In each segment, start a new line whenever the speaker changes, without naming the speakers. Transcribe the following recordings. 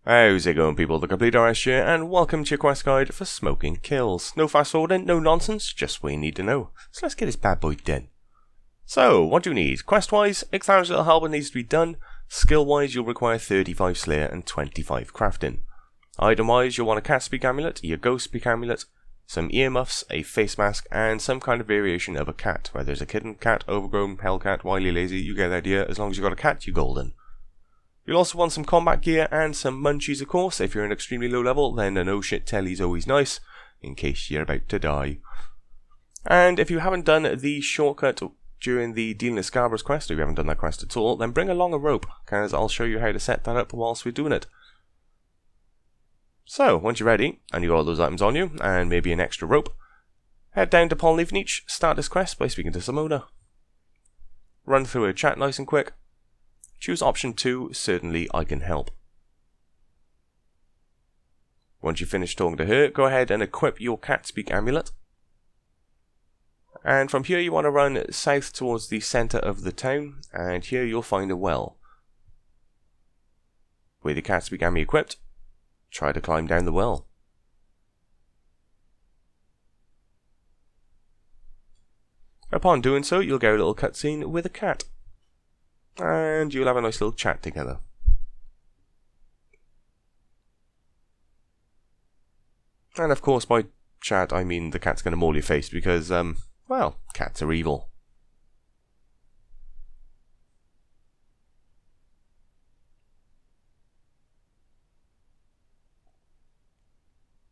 How's it going, people? TheCompleteRS here, and welcome to your quest guide for smoking kills. No fast forwarding, no nonsense, just what you need to know. So let's get this bad boy done. So, what do you need? Quest-wise, acknowledge little help needs to be done. Skill-wise, you'll require 35 Slayer and 25 Crafting. Item-wise, you'll want a cat speak amulet, your ghost speak amulet, some earmuffs, a face mask, and some kind of variation of a cat. Whether it's a kitten cat, overgrown, hellcat, wily lazy, you get the idea. As long as you've got a cat, you're golden. You'll also want some combat gear and some munchies, of course. If you're an extremely low level, then a no shit telly is always nice, in case you're about to die. And if you haven't done the shortcut during the Dealing with Scarborough's quest, or if you haven't done that quest at all, then bring along a rope, because I'll show you how to set that up whilst we're doing it. So, once you're ready, and you've got all those items on you, and maybe an extra rope, head down to Pollevenich, start this quest by speaking to some owner. Run through a chat nice and quick. Choose option 2, certainly I can help. Once you finish talking to her, go ahead and equip your cat speak amulet. And from here you want to run south towards the centre of the town, and here you'll find a well. With your cat speak amulet equipped, try to climb down the well. Upon doing so, you'll get a little cutscene with a cat. And you'll have a nice little chat together. And of course, by chat, I mean the cat's going to maul your face because, well, cats are evil.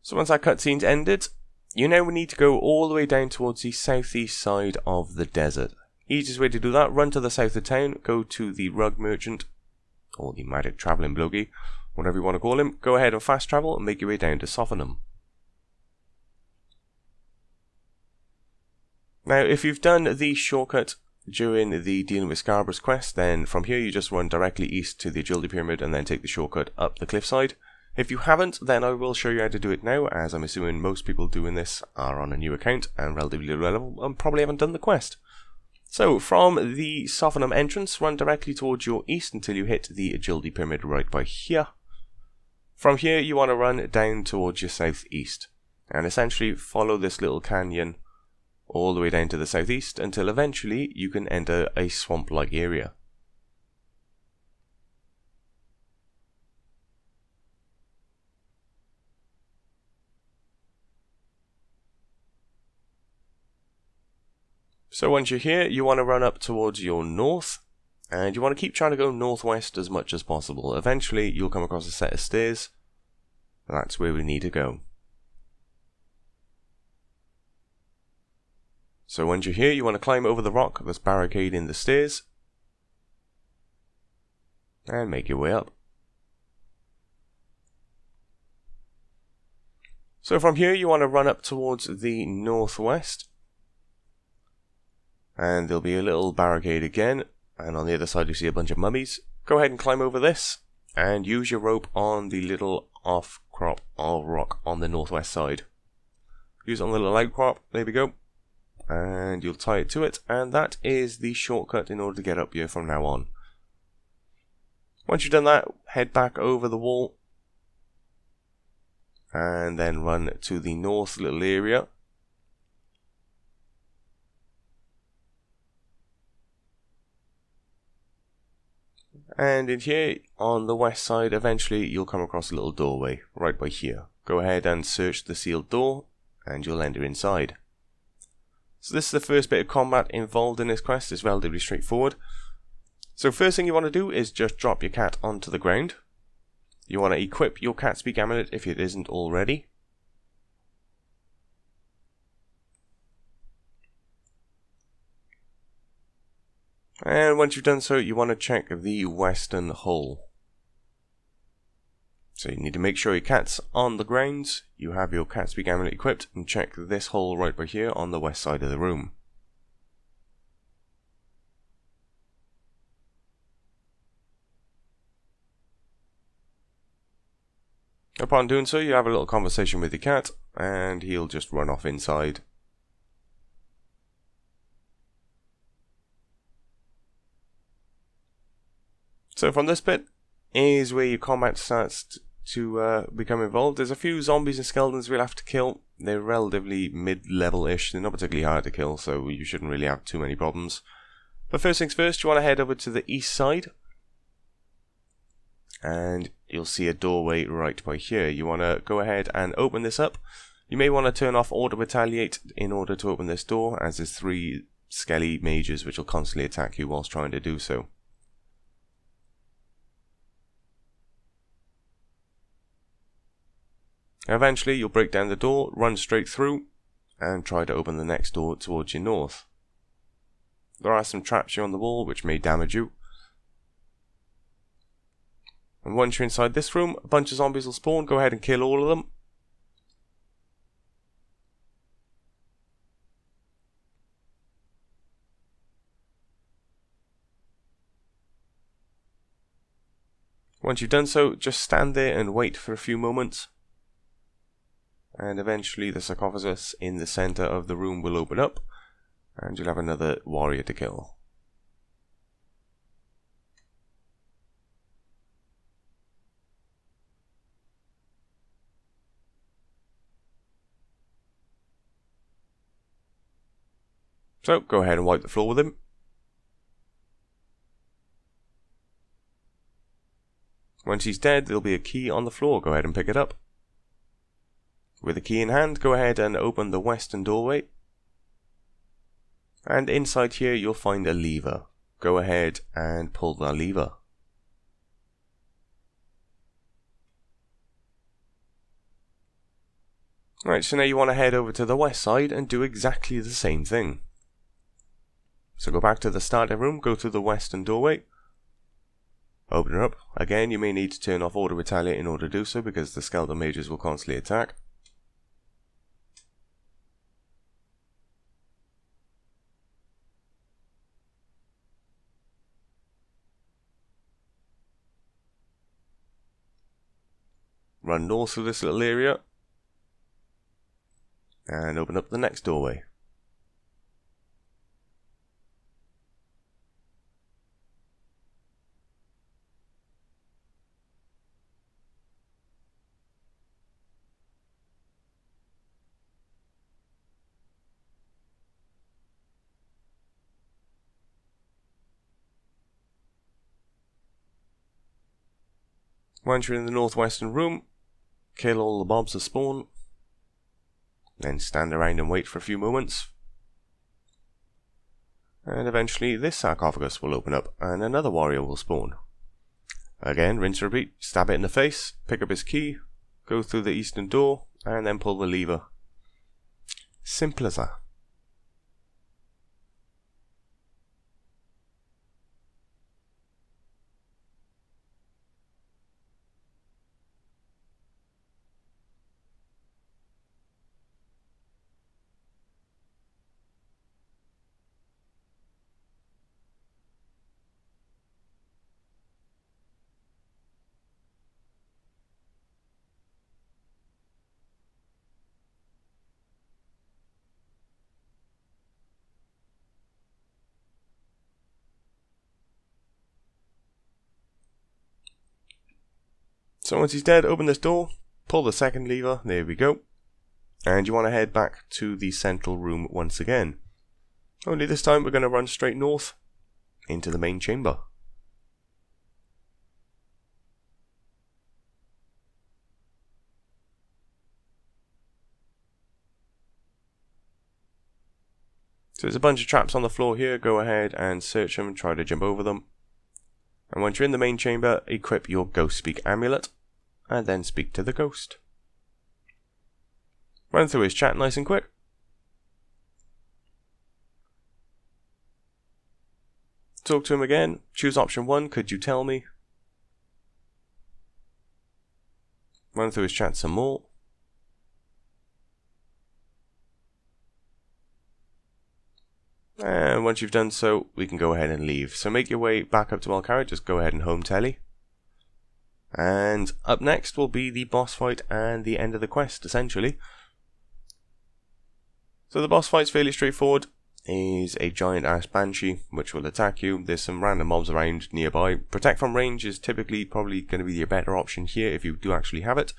So once that cutscene's ended, you now need to go all the way down towards the southeast side of the desert. Easiest way to do that, run to the south of town, go to the rug merchant, or the magic travelling blogie, whatever you want to call him, go ahead and fast travel and make your way down to Sophenham. Now, if you've done the shortcut during the Dealing with Scarborough's quest, then from here you just run directly east to the Agility Pyramid and then take the shortcut up the cliffside. If you haven't, then I will show you how to do it now, as I'm assuming most people doing this are on a new account and relatively low level and probably haven't done the quest. So, from the Sophenham entrance, run directly towards your east until you hit the Agility Pyramid right by here. From here, you want to run down towards your southeast, and essentially follow this little canyon all the way down to the southeast until eventually you can enter a swamp-like area. So once you're here, you want to run up towards your north, and you want to keep trying to go northwest as much as possible. Eventually, you'll come across a set of stairs, and that's where we need to go. So once you're here, you want to climb over the rock that's barricading the stairs, and make your way up. So from here, you want to run up towards the northwest. And there'll be a little barricade again, and on the other side you see a bunch of mummies. Go ahead and climb over this, and use your rope on the little off-crop of rock on the northwest side. Use it on the little outcrop, there we go. And you'll tie it to it, and that is the shortcut in order to get up here from now on. Once you've done that, head back over the wall, and then run to the north little area. And in here, on the west side, eventually you'll come across a little doorway, right by here. Go ahead and search the sealed door, and you'll enter inside. So this is the first bit of combat involved in this quest. It's relatively straightforward. So first thing you want to do is just drop your cat onto the ground. You want to equip your cat speak amulet if it isn't already. And once you've done so, you want to check the western hull. So you need to make sure your cat's on the ground, you have your cat speak amulet equipped, and check this hole right by here on the west side of the room. Upon doing so, you have a little conversation with your cat, and he'll just run off inside. So from this bit is where your combat starts to become involved. There's a few zombies and skeletons we'll have to kill. They're relatively mid-level-ish. They're not particularly hard to kill, so you shouldn't really have too many problems. But first things first, you want to head over to the east side. And you'll see a doorway right by here. You want to go ahead and open this up. You may want to turn off Auto Retaliate in order to open this door, as there's 3 skelly mages which will constantly attack you whilst trying to do so. Eventually you'll break down the door, run straight through, and try to open the next door towards your north. There are some traps here on the wall which may damage you. And once you're inside this room, a bunch of zombies will spawn. Go ahead and kill all of them. Once you've done so, just stand there and wait for a few moments. And eventually the sarcophagus in the center of the room will open up, and you'll have another warrior to kill. So go ahead and wipe the floor with him. Once he's dead, there'll be a key on the floor. Go ahead and pick it up. With the key in hand, go ahead and open the western doorway. And inside here, you'll find a lever. Go ahead and pull that lever. Right, so now you want to head over to the west side and do exactly the same thing. So go back to the starting room, go to the western doorway. Open her up. Again, you may need to turn off Auto Retaliate in order to do so, because the skeleton mages will constantly attack. Run north through this little area. And open up the next doorway. Once you're in the northwestern room, kill all the mobs that spawn. Then stand around and wait for a few moments. And eventually this sarcophagus will open up and another warrior will spawn. Again, rinse and repeat, stab it in the face, pick up his key, go through the eastern door, and then pull the lever. Simple as that. So once he's dead, open this door, pull the second lever, there we go. And you want to head back to the central room once again. Only this time we're going to run straight north into the main chamber. So there's a bunch of traps on the floor here. Go ahead and search them and try to jump over them. And once you're in the main chamber, equip your Ghost Speak amulet, and then speak to the ghost. Run through his chat nice and quick. Talk to him again. Choose option 1, could you tell me? Run through his chat some more. And once you've done so, we can go ahead and leave. So make your way back up to Alcara, just go ahead and home telly. And up next will be the boss fight and the end of the quest, essentially. So the boss fight's fairly straightforward. is a giant ass banshee which will attack you. There's some random mobs around nearby. Protect from range is typically probably going to be your better option here if you do actually have it.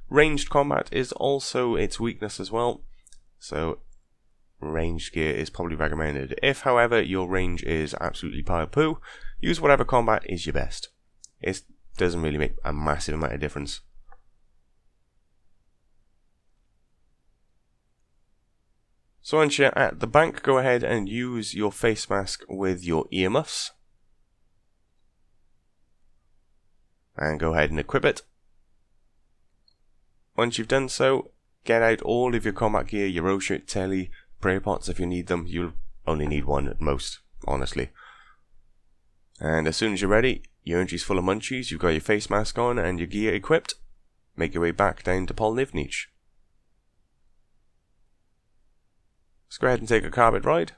Ranged combat is also its weakness as well, so ranged gear is probably recommended. If however your range is absolutely pile poo, use whatever combat is your best. It doesn't really make a massive amount of difference. So once you're at the bank, go ahead and use your face mask with your earmuffs. And go ahead and equip it. Once you've done so, get out all of your combat gear, your row shirt, telly, prayer pots if you need them. You'll only need one at most, honestly. And as soon as you're ready, your inventory's full of munchies, you've got your face mask on and your gear equipped, make your way back down to Polnivnich. Let's go ahead and take a carpet ride.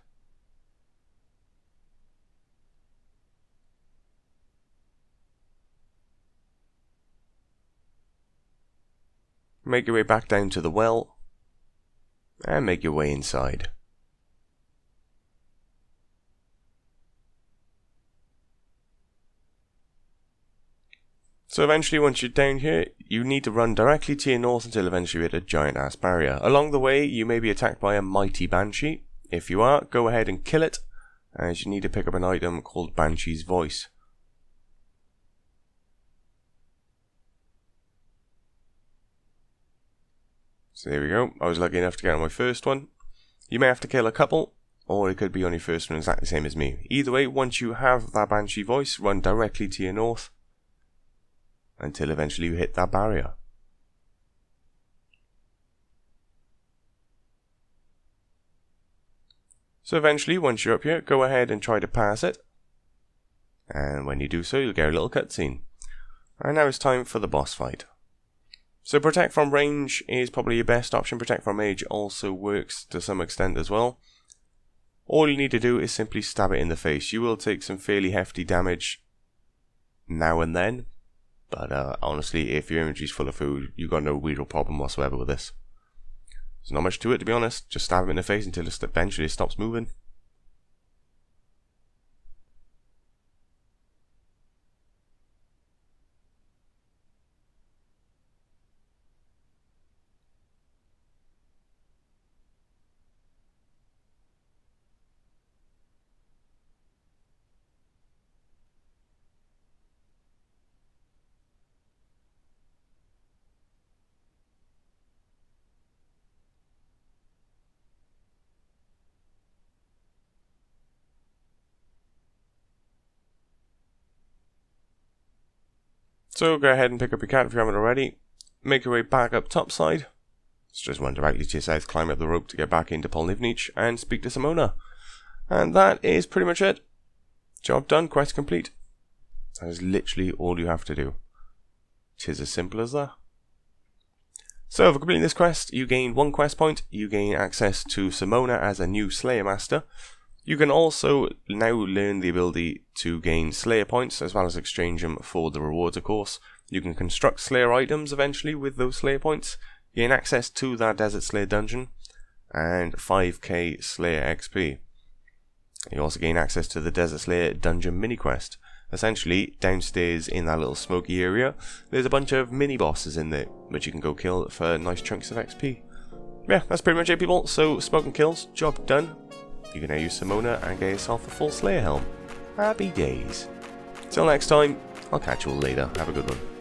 Make your way back down to the well, and make your way inside. So eventually once you're down here, you need to run directly to your north until eventually you hit a giant ass barrier. Along the way you may be attacked by a mighty banshee. If you are, go ahead and kill it, as you need to pick up an item called Banshee's Voice. So there we go, I was lucky enough to get on my first one. You may have to kill a couple, or it could be on your first one exactly the same as me. Either way, once you have that Banshee Voice, run directly to your north until eventually you hit that barrier. So eventually, once you're up here, go ahead and try to pass it. And when you do so, you'll get a little cutscene. And now it's time for the boss fight. So protect from range is probably your best option. Protect from mage also works to some extent as well. All you need to do is simply stab it in the face. You will take some fairly hefty damage now and then. But honestly, if your inventory's full of food, you've got no real problem whatsoever with this. There's not much to it, to be honest. Just stab him in the face until it eventually stops moving. So go ahead and pick up your cat if you haven't already. Make your way back up topside. Let's just run directly to your south, climb up the rope to get back into Polnivnich and speak to Simona. And that is pretty much it. Job done, quest complete. That is literally all you have to do. Tis as simple as that. So for completing this quest, you gain 1 quest point, you gain access to Simona as a new Slayer Master. You can also now learn the ability to gain Slayer points as well as exchange them for the rewards, of course. You can construct Slayer items eventually with those Slayer points, gain access to that Desert Slayer dungeon, and 5k Slayer XP. You also gain access to the Desert Slayer dungeon mini quest. Essentially, downstairs in that little smoky area, there's a bunch of mini bosses in there, which you can go kill for nice chunks of XP. Yeah, that's pretty much it, people. So, smoke and kills, job done. You can now use Simona and get yourself a full Slayer helm. Happy days. Till next time, I'll catch you all later. Have a good one.